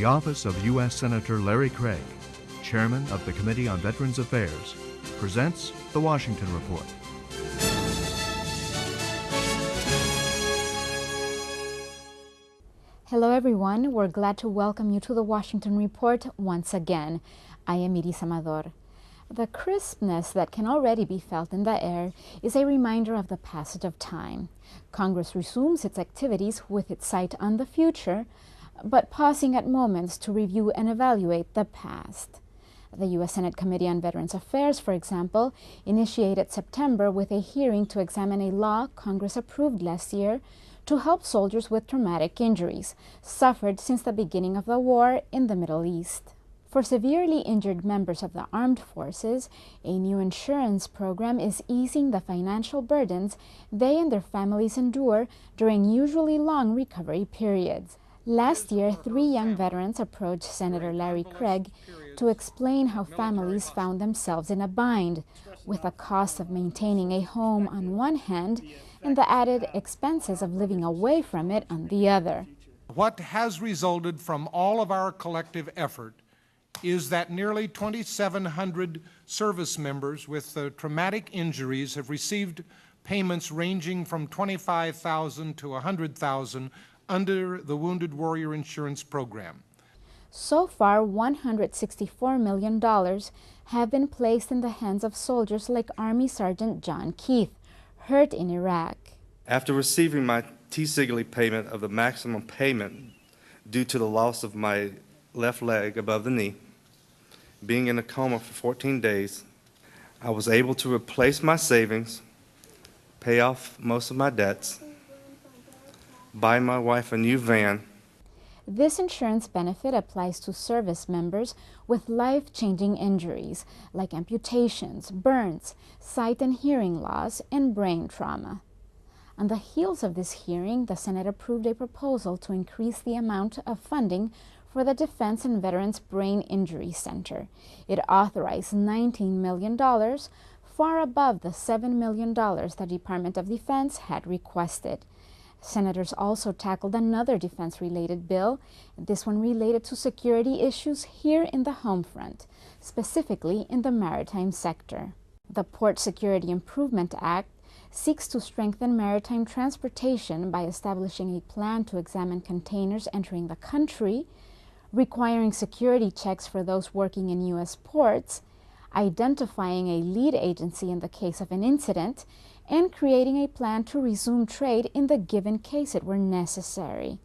The office of U.S. Senator Larry Craig, Chairman of the Committee on Veterans Affairs, presents the Washington Report. Hello everyone, we're glad to welcome you to the Washington Report once again. I am Iris Amador. The crispness that can already be felt in the air is a reminder of the passage of time. Congress resumes its activities with its sight on the future, but pausing at moments to review and evaluate the past. The U.S. Senate Committee on Veterans Affairs, for example, initiated September with a hearing to examine a law Congress approved last year to help soldiers with traumatic injuries suffered since the beginning of the war in the Middle East. For severely injured members of the armed forces, a new insurance program is easing the financial burdens they and their families endure during usually long recovery periods. Last year, 3 young veterans approached Senator Larry Craig to explain how families found themselves in a bind, with the cost of maintaining a home on one hand and the added expenses of living away from it on the other. What has resulted from all of our collective effort is that nearly 2,700 service members with traumatic injuries have received payments ranging from $25,000 to $100,000 under the Wounded Warrior Insurance Program. So far, $164 million have been placed in the hands of soldiers like Army Sergeant John Keith, hurt in Iraq. After receiving my T-Sigley payment of the maximum payment due to the loss of my left leg above the knee, being in a coma for 14 days, I was able to replace my savings, pay off most of my debts, buy my wife a new van. This insurance benefit applies to service members with life-changing injuries like amputations, burns, sight and hearing loss, and brain trauma. On the heels of this hearing, the Senate approved a proposal to increase the amount of funding for the Defense and Veterans Brain Injury Center. It authorized $19 million, far above the $7 million the Department of Defense had requested. Senators also tackled another defense-related bill, this one related to security issues here in the home front, specifically in the maritime sector. The Port Security Improvement Act seeks to strengthen maritime transportation by establishing a plan to examine containers entering the country, requiring security checks for those working in U.S. ports, identifying a lead agency in the case of an incident, and creating a plan to resume trade in the given case it were necessary.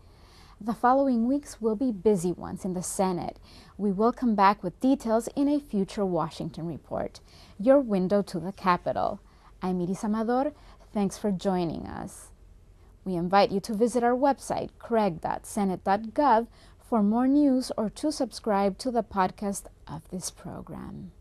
The following weeks will be busy ones in the Senate. We will come back with details in a future Washington Report, your window to the Capitol. I'm Iris Amador. Thanks for joining us. We invite you to visit our website, craig.senate.gov, for more news or to subscribe to the podcast of this program.